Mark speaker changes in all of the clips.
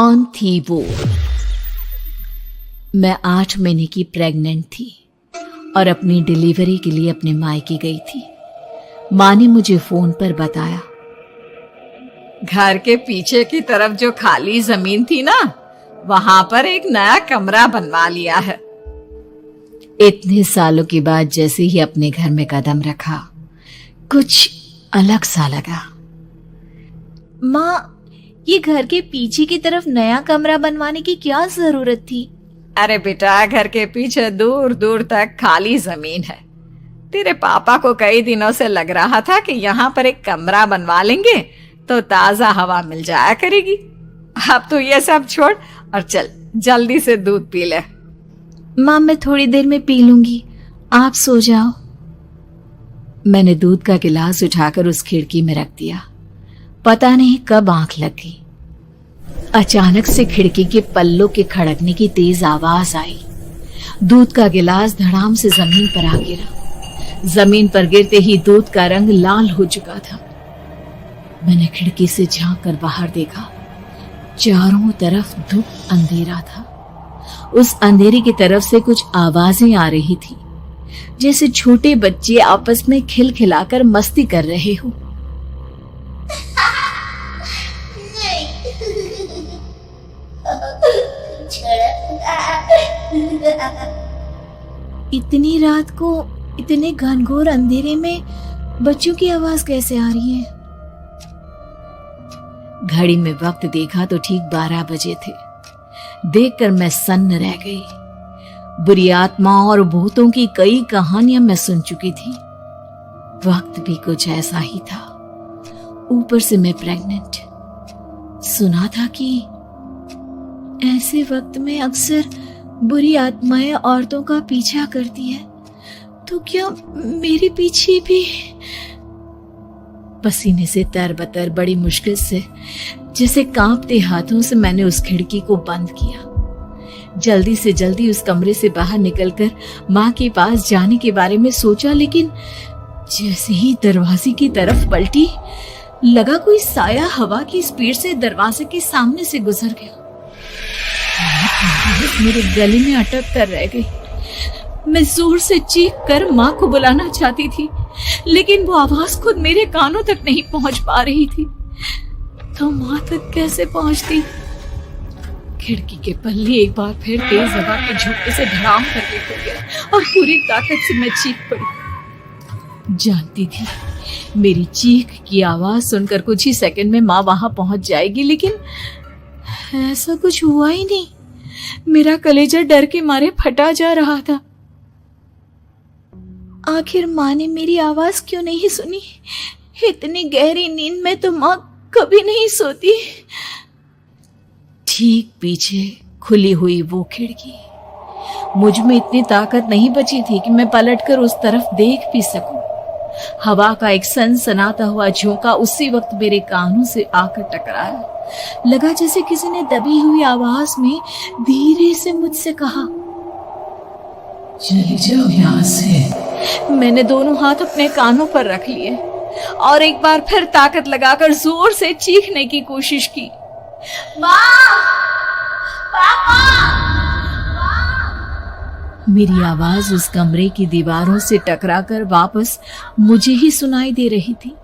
Speaker 1: कौन थी वो? मैं 8 महीने की प्रेग्नेंट थी और अपनी डिलीवरी के लिए अपने मायके गई थी। माँ ने मुझे फोन पर बताया,
Speaker 2: घर के पीछे की तरफ जो खाली जमीन थी ना, वहां पर एक नया कमरा बनवा लिया है।
Speaker 1: इतने सालों के बाद जैसे ही अपने घर में कदम रखा, कुछ अलग सा लगा।
Speaker 3: माँ, ये घर के पीछे की तरफ नया कमरा बनवाने की क्या जरूरत थी?
Speaker 2: अरे बेटा, घर के पीछे दूर दूर तक खाली जमीन है। तेरे पापा को कई दिनों से लग रहा था कि यहाँ पर एक कमरा बनवा लेंगे तो ताजा हवा मिल जाया करेगी। अब तो ये सब छोड़ और चल जल्दी से दूध पी ले।
Speaker 3: माँ, मैं थोड़ी देर में पी लूंगी, आप सो जाओ।
Speaker 1: मैंने दूध का गिलास उठाकर उस खिड़की में रख दिया। पता नहीं कब आंख लग गई। अचानक से खिड़की के पल्लों के खड़कने की तेज आवाज आई। दूध का गिलास धड़ाम से जमीन पर आ गिरा। जमीन पर गिरते ही दूध का रंग लाल हो चुका था। मैंने खिड़की से झांक कर बाहर देखा। चारों तरफ धूप अंधेरा था। उस अंधेरे की तरफ से कुछ आवाजें आ रही थी, जैसे छोटे बच्चे आपस में खिलखिलाकर मस्ती कर रहे हो।
Speaker 3: इतनी रात को इतने घनघोर अंधेरे में बच्चों की आवाज कैसे आ रही है?
Speaker 1: घड़ी में वक्त देखा तो ठीक 12 बजे थे। देखकर मैं सन्न रह गई। बुरी आत्माओं और भूतों की कई कहानियां मैं सुन चुकी थी। वक्त भी कुछ ऐसा ही था। ऊपर से मैं प्रेग्नेंट। सुना था कि ऐसे वक्त में अक्सर बुरी आत्माएं औरतों का पीछा करती है, तो क्या मेरे पीछे भी? पसीने से तरबतर बड़ी मुश्किल से, जैसे कांपते हाथों से मैंने उस खिड़की को बंद किया। जल्दी से जल्दी उस कमरे से बाहर निकलकर माँ के पास जाने के बारे में सोचा, लेकिन जैसे ही दरवाजे की तरफ पलटी, लगा कोई साया हवा की स्पीड से दरवाजे के सामने से गुजर गया। मेरे गले में अटक कर रह गई। मैं जोर से चीख कर माँ को बुलाना चाहती थी, लेकिन वो आवाज खुद मेरे कानों तक नहीं पहुंच पा रही थी। तो माँ तक कैसे पहुंचती? खिड़की के पल्ले एक बार फिर तेज हवा के झोंके से धड़ाम करके खुल गया और पूरी ताकत से मैं चीख पड़ी। जानती थी मेरी चीख की आवाज सुनकर कुछ ही सेकंड में माँ वहां पहुंच जाएगी, लेकिन ऐसा कुछ हुआ ही नहीं। मेरा कलेजा डर के मारे फटा जा रहा था।
Speaker 3: आखिर माँ ने मेरी आवाज क्यों नहीं सुनी? इतनी गहरी नींद में तो माँ कभी नहीं सोती।
Speaker 1: ठीक पीछे खुली हुई वो खिड़की। मुझ में इतनी ताकत नहीं बची थी कि मैं पलटकर उस तरफ देख भी सकूं। हवा का एक सनसनाता हुआ झोंका उसी वक्त मेरे कानों से आकर टकराया। लगा जैसे किसी ने दबी हुई आवाज में धीरे से मुझसे कहा,
Speaker 4: चली जाओ यहाँ से।
Speaker 1: मैंने दोनों हाथ अपने कानों पर रख लिए और एक बार फिर ताकत लगाकर जोर से चीखने की कोशिश की। मेरी आवाज उस कमरे की दीवारों से टकराकर वापस मुझे ही सुनाई दे रही थी।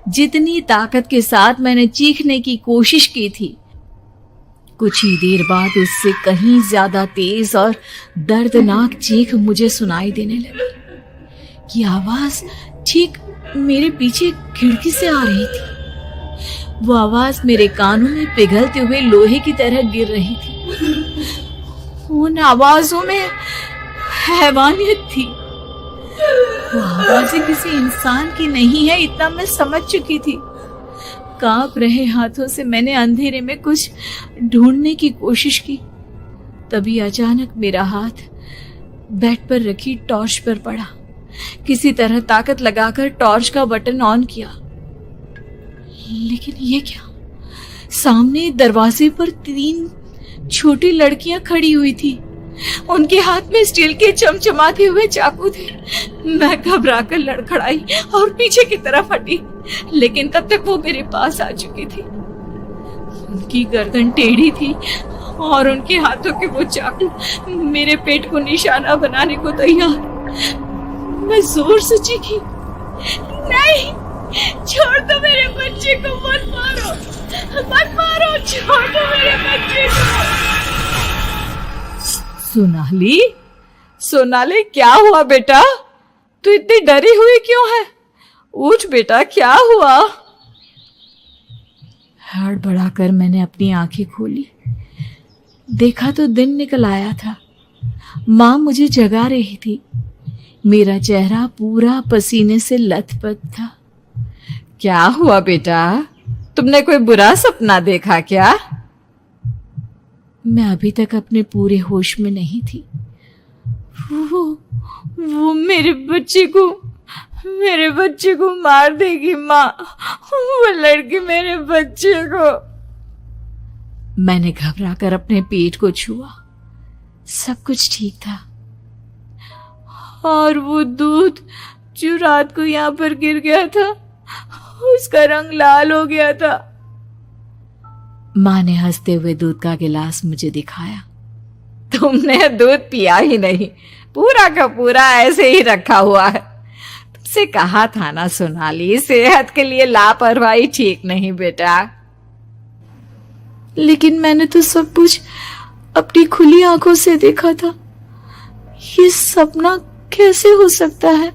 Speaker 1: जितनी ताकत के साथ मैंने चीखने की कोशिश की थी, कुछ ही देर बाद उससे कहीं ज्यादा तेज और दर्दनाक चीख मुझे सुनाई देने लगी। ये आवाज ठीक मेरे पीछे खिड़की से आ रही थी। वो आवाज मेरे कानों में पिघलते हुए लोहे की तरह गिर रही थी। उन आवाजों में हैवानियत थी। वो आवाजें किसी इंसान की नहीं है, इतना मैं समझ चुकी थी। कांप रहे हाथों से मैंने अंधेरे में कुछ ढूंढने की कोशिश की। तभी अचानक मेरा हाथ बेड पर रखी टॉर्च पर पड़ा। किसी तरह ताकत लगाकर टॉर्च का बटन ऑन किया, लेकिन ये क्या? सामने दरवाजे पर 3 छोटी लड़कियां खड़ी हुई थी। उनके हाथ में स्टील के चमचमाते हुए चाकू थे। मैं घबराकर लड़खड़ाई और पीछे की तरफ हटी, लेकिन तब तक वो मेरे पास आ चुकी थी। उनकी गर्दन टेढ़ी थी और उनके हाथों के वो चाकू मेरे पेट को निशाना बनाने को तैयार। मैं जोर से चीखी, नहीं, छोड़ दो मेरे बच्चे को, मत मारो, मत मारो, छोड़ दो मेरे बच्चे को।
Speaker 2: सोनाली, सोनाली, क्या हुआ बेटा? तू इतनी डरी हुई क्यों है? उठ बेटा, क्या हुआ?
Speaker 1: हड़बड़ाकर मैंने अपनी आंखें खोली। देखा तो दिन निकल आया था। माँ मुझे जगा रही थी। मेरा चेहरा पूरा पसीने से लथपथ था।
Speaker 2: क्या हुआ बेटा? तुमने कोई बुरा सपना देखा क्या?
Speaker 1: मैं अभी तक अपने पूरे होश में नहीं थी। वो मेरे बच्चे को मार देगी माँ। वो लड़की मेरे बच्चे को। मैंने घबराकर अपने पेट को छुआ। सब कुछ ठीक था। और वो दूध जो रात को यहाँ पर गिर गया था, उसका रंग लाल हो गया था। माँ ने हंसते हुए दूध का गिलास मुझे दिखाया।
Speaker 2: तुमने दूध पिया ही नहीं, पूरा का पूरा ऐसे ही रखा हुआ है। तुमसे कहा था ना सोनाली, सेहत के लिए लापरवाही ठीक नहीं बेटा।
Speaker 1: लेकिन मैंने तो सब कुछ अपनी खुली आंखों से देखा था। ये सपना कैसे हो सकता है?